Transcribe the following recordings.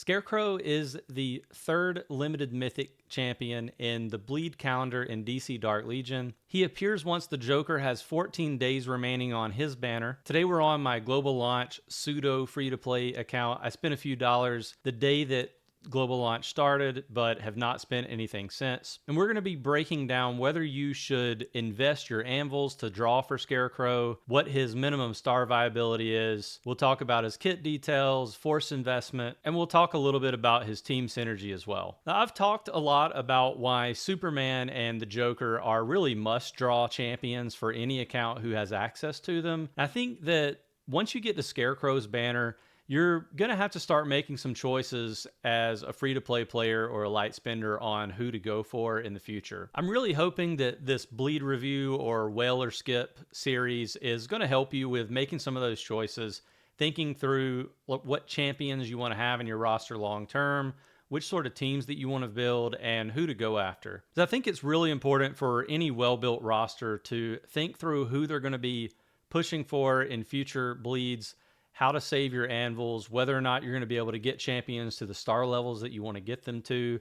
Scarecrow is the third limited mythic champion in the bleed calendar in DC Dark Legion. He appears once the Joker has 14 days remaining on his banner. Today we're on my global launch pseudo free-to-play account. I spent a few dollars the day that global launch started, but have not spent anything since. And we're going to be breaking down whether you should invest your anvils to draw for Scarecrow, what his minimum star viability is. We'll talk about his kit details, force investment, and we'll talk a little bit about his team synergy as well. Now, I've talked a lot about why Superman and the Joker are really must-draw champions for any account who has access to them. I think that once you get to Scarecrow's banner, you're going to have to start making some choices as a free-to-play player or a light spender on who to go for in the future. I'm really hoping that this Bleed Review or Whale or Skip series is going to help you with making some of those choices, thinking through what champions you want to have in your roster long-term, which sort of teams that you want to build, and who to go after. I think it's really important for any well-built roster to think through who they're going to be pushing for in future bleeds, how to save your anvils, whether or not you're going to be able to get champions to the star levels that you want to get them to,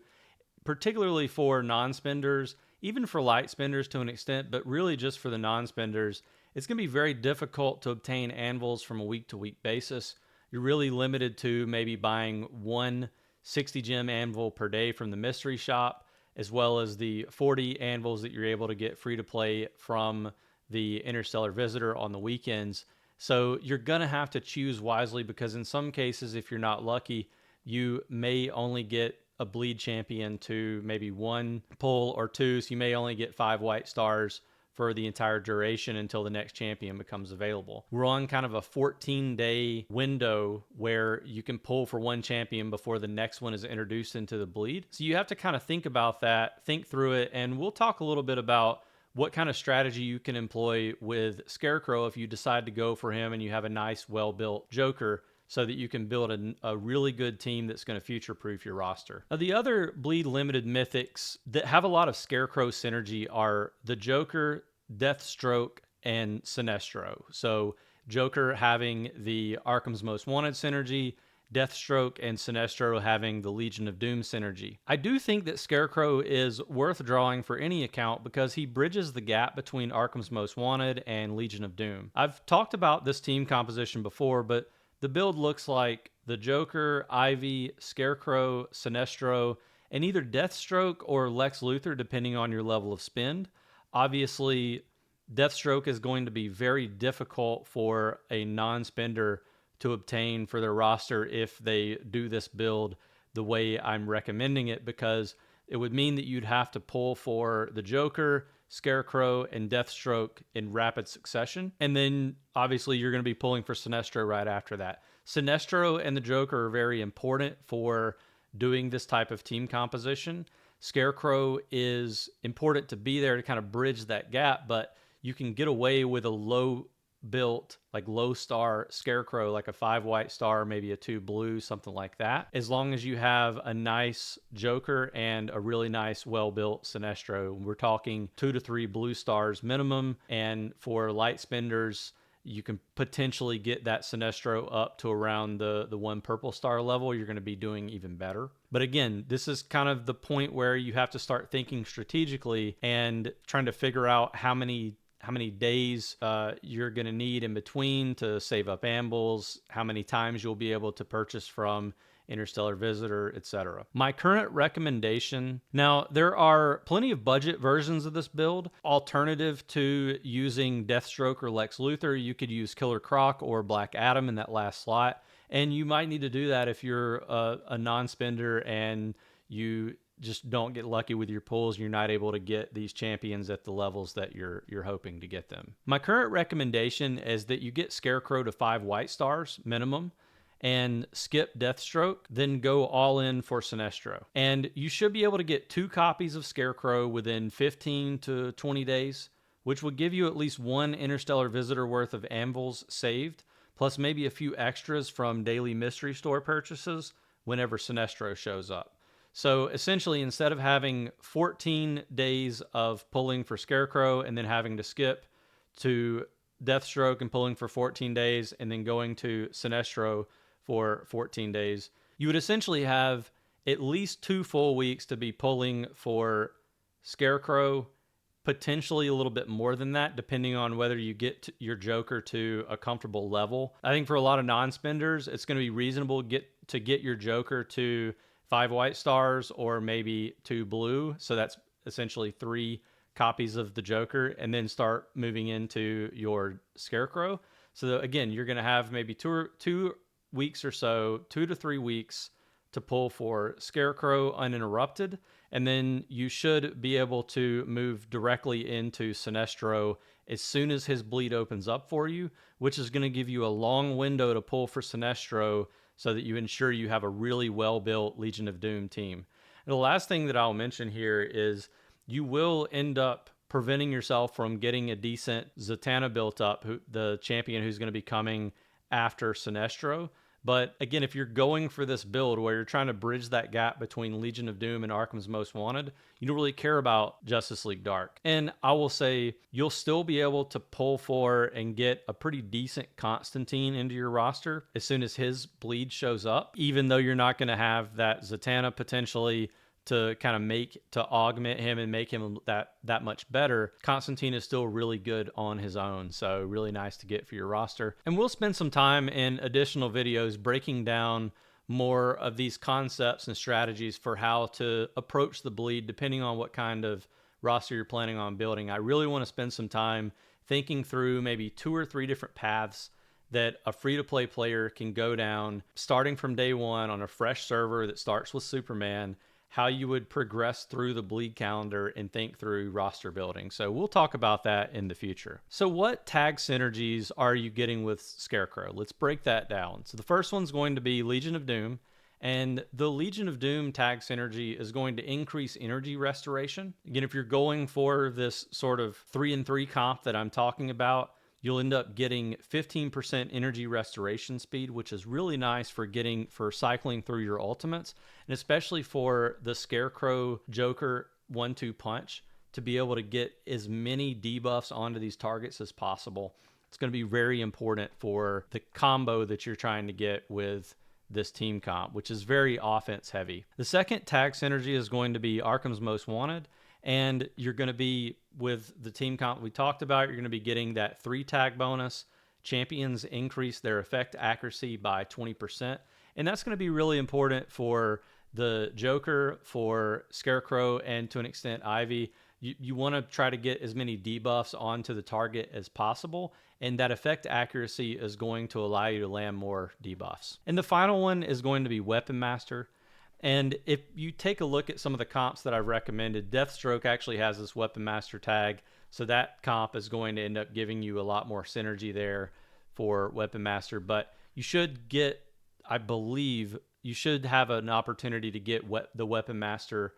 particularly for non-spenders, even for light spenders to an extent, but really just for the non-spenders. It's going to be very difficult to obtain anvils from a week-to-week basis. You're really limited to maybe buying one 60 gem anvil per day from the mystery shop, as well as the 40 anvils that you're able to get free to play from the Interstellar Visitor on the weekends. So you're going to have to choose wisely, because in some cases, if you're not lucky, you may only get a bleed champion to maybe one pull or two. So you may only get 5 white stars for the entire duration until the next champion becomes available. We're on kind of a 14-day window where you can pull for one champion before the next one is introduced into the bleed. So you have to kind of think about that, think through it, and we'll talk a little bit about what kind of strategy you can employ with Scarecrow if you decide to go for him and you have a nice, well-built Joker, so that you can build a really good team that's going to future-proof your roster. Now, the other Bleed Limited Mythics that have a lot of Scarecrow synergy are the Joker, Deathstroke, and Sinestro. So Joker having the Arkham's Most Wanted synergy, Deathstroke and Sinestro having the Legion of Doom synergy. I do think that Scarecrow is worth drawing for any account because he bridges the gap between Arkham's Most Wanted and Legion of Doom. I've talked about this team composition before, but the build looks like the Joker, Ivy, Scarecrow, Sinestro, and either Deathstroke or Lex Luthor, depending on your level of spend. Obviously, Deathstroke is going to be very difficult for a non-spender to obtain for their roster if they do this build the way I'm recommending it, because it would mean that you'd have to pull for the Joker, Scarecrow, and Deathstroke in rapid succession. And then obviously you're going to be pulling for Sinestro right after that. Sinestro and the Joker are very important for doing this type of team composition. Scarecrow is important to be there to kind of bridge that gap, but you can get away with a low-built, like low-star Scarecrow, like a 5 white star, maybe a 2 blue, something like that, as long as you have a nice Joker and a really nice, well-built Sinestro. We're talking 2 to 3 blue stars minimum, and for light spenders, you can potentially get that Sinestro up to around the 1 purple star level. You're going to be doing even better. But again, this is kind of the point where you have to start thinking strategically and trying to figure out how many days you're going to need in between to save up anvils, how many times you'll be able to purchase from Interstellar Visitor, etc. My current recommendation, now there are plenty of budget versions of this build. Alternative to using Deathstroke or Lex Luthor, you could use Killer Croc or Black Adam in that last slot. And you might need to do that if you're a non-spender and you just don't get lucky with your pulls, you're not able to get these champions at the levels that you're hoping to get them. My current recommendation is that you get Scarecrow to 5 white stars minimum and skip Deathstroke, then go all in for Sinestro. And you should be able to get 2 copies of Scarecrow within 15 to 20 days, which would give you at least 1 Interstellar Visitor worth of anvils saved, plus maybe a few extras from daily mystery store purchases whenever Sinestro shows up. So essentially, instead of having 14 days of pulling for Scarecrow and then having to skip to Deathstroke and pulling for 14 days and then going to Sinestro for 14 days, you would essentially have at least 2 full weeks to be pulling for Scarecrow, potentially a little bit more than that, depending on whether you get your Joker to a comfortable level. I think for a lot of non-spenders, it's going to be reasonable to get your Joker to 5 white stars or maybe 2 blue. So that's essentially 3 copies of the Joker, and then start moving into your Scarecrow. So again, you're going to have maybe 2 weeks or so, 2 to 3 weeks to pull for Scarecrow uninterrupted, and then you should be able to move directly into Sinestro as soon as his bleed opens up for you, which is going to give you a long window to pull for Sinestro so that you ensure you have a really well-built Legion of Doom team. And the last thing that I'll mention here is you will end up preventing yourself from getting a decent Zatanna built up, the champion who's going to be coming after Sinestro. But again, if you're going for this build where you're trying to bridge that gap between Legion of Doom and Arkham's Most Wanted, you don't really care about Justice League Dark. And I will say you'll still be able to pull for and get a pretty decent Constantine into your roster as soon as his bleed shows up, even though you're not going to have that Zatanna potentially to kind of to augment him and make him that much better. Constantine is still really good on his own, so really nice to get for your roster. And we'll spend some time in additional videos breaking down more of these concepts and strategies for how to approach the bleed depending on what kind of roster you're planning on building. I really want to spend some time thinking through maybe 2 or 3 different paths that a free-to-play player can go down starting from day one on a fresh server that starts with Superman, how you would progress through the bleed calendar and think through roster building. So we'll talk about that in the future. So what tag synergies are you getting with Scarecrow? Let's break that down. So the first one's going to be Legion of Doom, and the Legion of Doom tag synergy is going to increase energy restoration. Again, if you're going for this sort of 3-and-3 comp that I'm talking about, you'll end up getting 15% energy restoration speed, which is really nice for cycling through your ultimates, and especially for the Scarecrow Joker 1-2 punch to be able to get as many debuffs onto these targets as possible. It's going to be very important for the combo that you're trying to get with this team comp, which is very offense heavy. The second tag synergy is going to be Arkham's Most Wanted. And you're going to be, with the team comp we talked about, you're going to be getting that 3 tag bonus. Champions increase their effect accuracy by 20%. And that's going to be really important for the Joker, for Scarecrow, and to an extent Ivy. You want to try to get as many debuffs onto the target as possible. And that effect accuracy is going to allow you to land more debuffs. And the final one is going to be Weapon Master. And if you take a look at some of the comps that I've recommended, Deathstroke actually has this Weapon Master tag. So that comp is going to end up giving you a lot more synergy there for Weapon Master. But you should get, I believe, you should have an opportunity to get the Weapon Master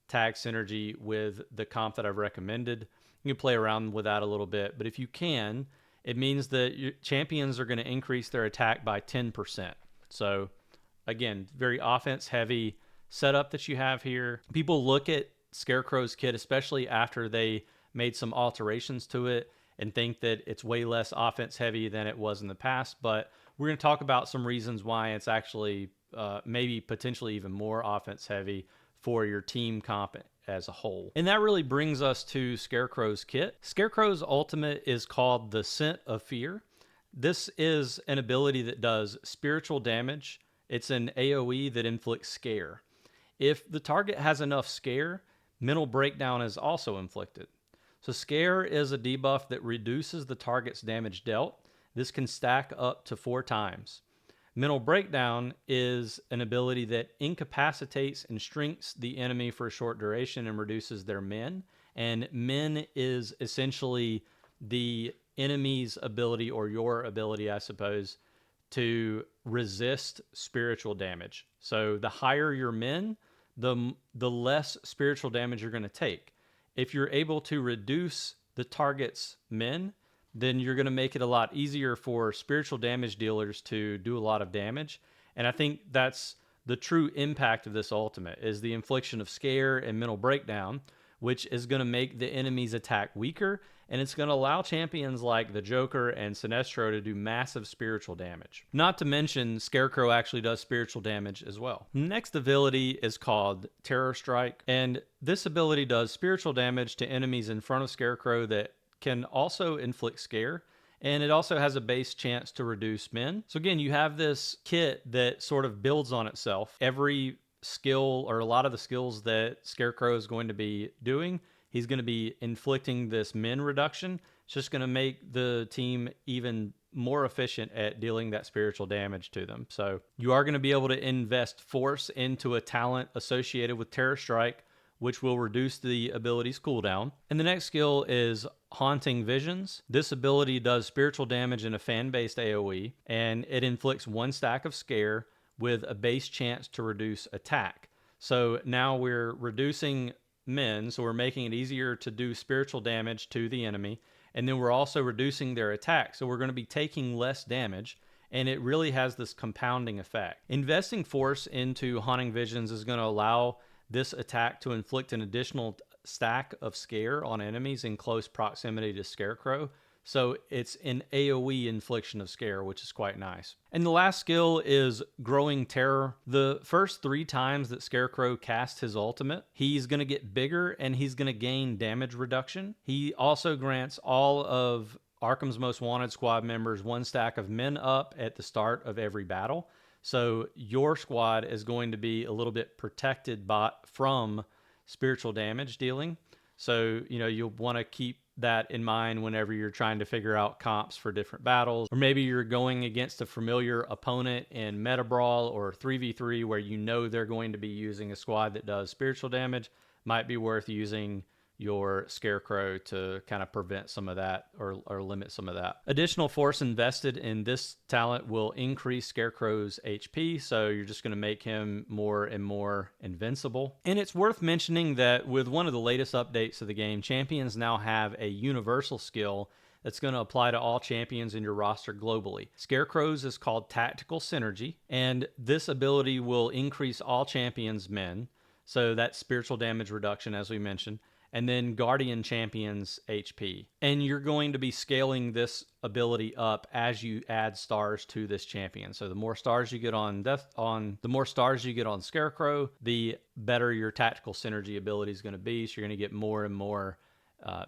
tag synergy with the comp that I've recommended. You can play around with that a little bit. But if you can, it means that your champions are going to increase their attack by 10%. So again, very offense heavy setup that you have here. People look at Scarecrow's kit, especially after they made some alterations to it, and think that it's way less offense heavy than it was in the past. But we're going to talk about some reasons why it's actually maybe potentially even more offense heavy for your team comp as a whole. And that really brings us to Scarecrow's kit. Scarecrow's ultimate is called the Scent of Fear. This is an ability that does spiritual damage. It's an AoE that inflicts scare. If the target has enough scare, mental breakdown is also inflicted. So scare is a debuff that reduces the target's damage dealt. This can stack up to 4 times. Mental breakdown is an ability that incapacitates and shrinks the enemy for a short duration and reduces their men. And men is essentially the enemy's ability, or your ability, I suppose, to resist spiritual damage. So the higher your men, the less spiritual damage you're going to take. If you're able to reduce the target's men, then you're going to make it a lot easier for spiritual damage dealers to do a lot of damage. And I think that's the true impact of this ultimate, is the infliction of scare and mental breakdown, which is going to make the enemy's attack weaker, and it's going to allow champions like the Joker and Sinestro to do massive spiritual damage. Not to mention, Scarecrow actually does spiritual damage as well. Next ability is called Terror Strike, and this ability does spiritual damage to enemies in front of Scarecrow that can also inflict scare. And it also has a base chance to reduce men. So again, you have this kit that sort of builds on itself. Every skill, or a lot of the skills that Scarecrow is going to be doing, he's going to be inflicting this min reduction. It's just going to make the team even more efficient at dealing that spiritual damage to them. So you are going to be able to invest force into a talent associated with Terror Strike, which will reduce the ability's cooldown. And the next skill is Haunting Visions. This ability does spiritual damage in a fan-based AoE, and it inflicts 1 stack of scare with a base chance to reduce attack. So now we're reducing men, so we're making it easier to do spiritual damage to the enemy, and then we're also reducing their attack, so we're going to be taking less damage, and it really has this compounding effect. Investing force into Haunting Visions is going to allow this attack to inflict an additional stack of scare on enemies in close proximity to Scarecrow. So it's an AoE infliction of scare, which is quite nice. And the last skill is Growing Terror. The first 3 times that Scarecrow casts his ultimate, he's going to get bigger and he's going to gain damage reduction. He also grants all of Arkham's Most Wanted squad members 1 stack of men up at the start of every battle. So your squad is going to be a little bit protected from spiritual damage dealing. So, you'll want to keep that in mind whenever you're trying to figure out comps for different battles. Or maybe you're going against a familiar opponent in Meta Brawl or 3v3 where they're going to be using a squad that does spiritual damage. Might be worth using your Scarecrow to kind of prevent some of that or limit some of that. Additional force invested in this talent will increase Scarecrow's HP, so you're just going to make him more and more invincible. And it's worth mentioning that with one of the latest updates of the game, champions now have a universal skill that's going to apply to all champions in your roster globally. Scarecrow's is called Tactical Synergy, and this ability will increase all champions' men, so that's spiritual damage reduction as we mentioned, and then Guardian Champion's HP. And you're going to be scaling this ability up as you add stars to this champion. So the more stars you get the more stars you get on Scarecrow, the better your tactical synergy ability is going to be. So you're going to get more and more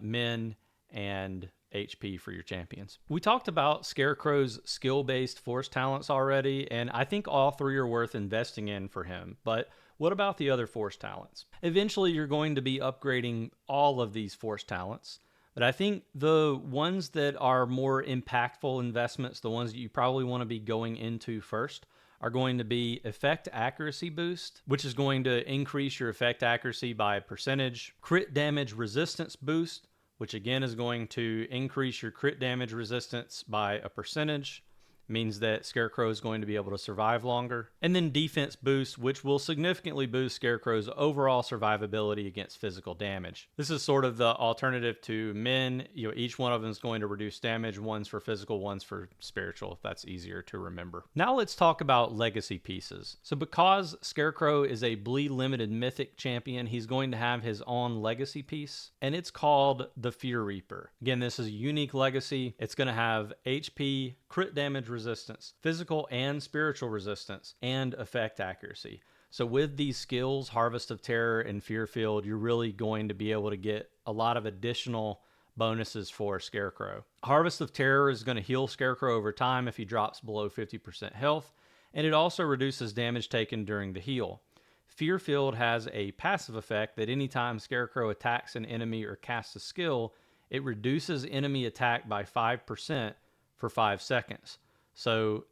men and HP for your champions. We talked about Scarecrow's skill-based force talents already, and I think all 3 are worth investing in for him. But what about the other force talents? Eventually, you're going to be upgrading all of these force talents, but I think the ones that are more impactful investments, the ones that you probably want to be going into first, are going to be Effect Accuracy Boost, which is going to increase your effect accuracy by a percentage. Crit Damage Resistance Boost, which again is going to increase your crit damage resistance by a percentage. Means that Scarecrow is going to be able to survive longer. And then Defense Boost, which will significantly boost Scarecrow's overall survivability against physical damage. This is sort of the alternative to men. Each one of them is going to reduce damage. One's for physical, one's for spiritual, if that's easier to remember. Now let's talk about legacy pieces. So because Scarecrow is a bleed limited mythic champion, he's going to have his own legacy piece, and it's called the Fear Reaper. Again, this is a unique legacy. It's going to have HP, crit damage resistance, physical and spiritual resistance, and effect accuracy. So with these skills, Harvest of Terror and Fear Field, you're really going to be able to get a lot of additional bonuses for Scarecrow. Harvest of Terror is going to heal Scarecrow over time if he drops below 50% health, and it also reduces damage taken during the heal. Fear Field has a passive effect that anytime Scarecrow attacks an enemy or casts a skill, it reduces enemy attack by 5% for 5 seconds. So,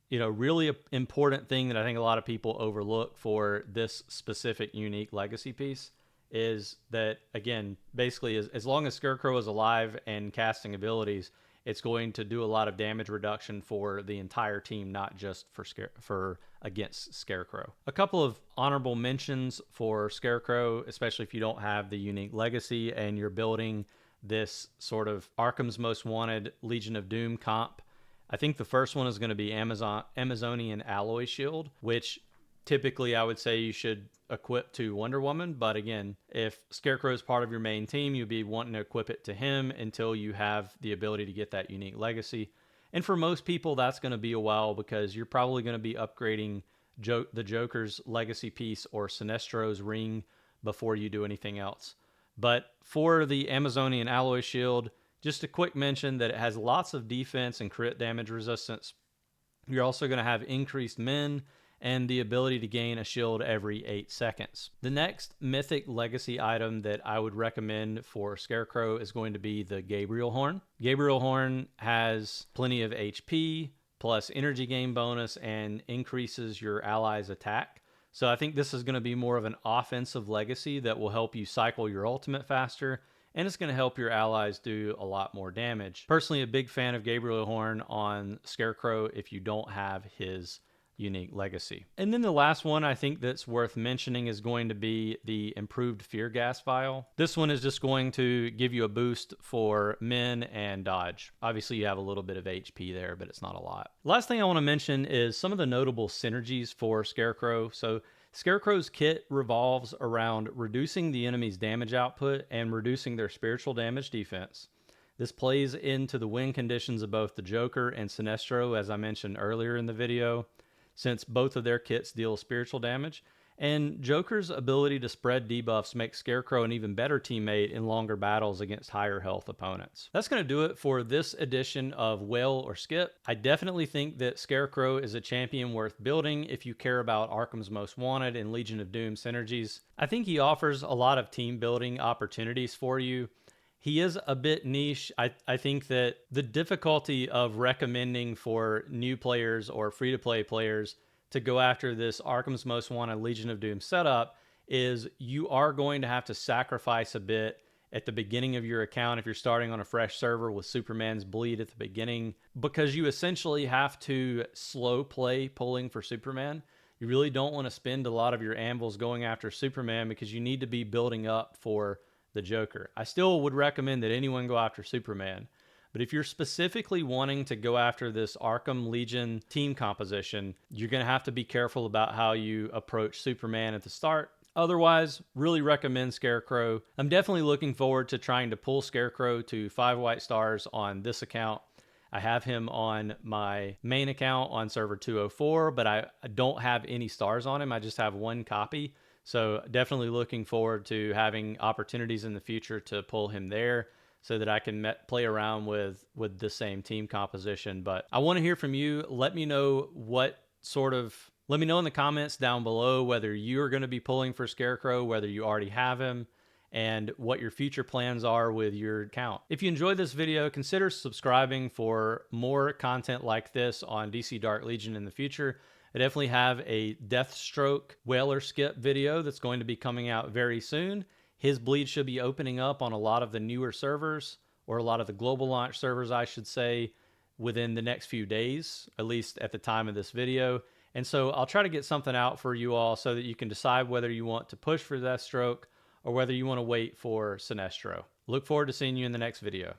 really important thing that I think a lot of people overlook for this specific unique legacy piece is that, again, basically as long as Scarecrow is alive and casting abilities, it's going to do a lot of damage reduction for the entire team, not just for against Scarecrow. A couple of honorable mentions for Scarecrow, especially if you don't have the unique legacy and you're building this sort of Arkham's Most Wanted Legion of Doom comp. I think the first one is going to be Amazonian Alloy Shield, which typically I would say you should equip to Wonder Woman. But again, if Scarecrow is part of your main team, you'll be wanting to equip it to him until you have the ability to get that unique legacy. And for most people, that's going to be a while because you're probably going to be upgrading the Joker's legacy piece or Sinestro's ring before you do anything else. But for the Amazonian alloy shield, just a quick mention that it has lots of defense and crit damage resistance. You're also going to have increased min and the ability to gain a shield every 8 seconds. The next mythic legacy item that I would recommend for Scarecrow is going to be the Gabriel Horn. Gabriel Horn has plenty of HP, plus energy gain bonus, and increases your allies' attack. So I think this is going to be more of an offensive legacy that will help you cycle your ultimate faster, and it's going to help your allies do a lot more damage. Personally, a big fan of Gabriel Horn on Scarecrow if you don't have his unique legacy. And then the last one I think that's worth mentioning is going to be the improved Fear Gas Vial. This one is just going to give you a boost for min and dodge. Obviously you have a little bit of HP there, but it's not a lot. Last thing I want to mention is some of the notable synergies for Scarecrow. So Scarecrow's kit revolves around reducing the enemy's damage output and reducing their spiritual damage defense. This plays into the win conditions of both the Joker and Sinestro, as I mentioned earlier in the video, since both of their kits deal spiritual damage. And Joker's ability to spread debuffs makes Scarecrow an even better teammate in longer battles against higher health opponents. That's going to do it for this edition of Whale or Skip. I definitely think that Scarecrow is a champion worth building if you care about Arkham's Most Wanted and Legion of Doom synergies. I think he offers a lot of team building opportunities for you. He is a bit niche. I think that the difficulty of recommending for new players or free-to-play players to go after this Arkham's Most Wanted Legion of Doom setup is you are going to have to sacrifice a bit at the beginning of your account if you're starting on a fresh server with Superman's Bleed at the beginning, because you essentially have to slow play pulling for Superman. You really don't want to spend a lot of your anvils going after Superman because you need to be building up for the Joker. I still would recommend that anyone go after Superman, but if you're specifically wanting to go after this Arkham Legion team composition, you're going to have to be careful about how you approach Superman at the start. Otherwise, really recommend Scarecrow. I'm definitely looking forward to trying to pull Scarecrow to 5 white stars on this account. I have him on my main account on server 204, but I don't have any stars on him. I just have 1 copy. So definitely looking forward to having opportunities in the future to pull him there so that I can play around with the same team composition. But I want to hear from you. Let me know let me know in the comments down below whether you're going to be pulling for Scarecrow, whether you already have him, and what your future plans are with your account. If you enjoyed this video, consider subscribing for more content like this on DC Dark Legion in the future. I definitely have a Deathstroke Whale or Skip video that's going to be coming out very soon. His bleed should be opening up on a lot of the newer servers, or a lot of the global launch servers, I should say, within the next few days, at least at the time of this video. And so I'll try to get something out for you all so that you can decide whether you want to push for Deathstroke or whether you want to wait for Sinestro. Look forward to seeing you in the next video.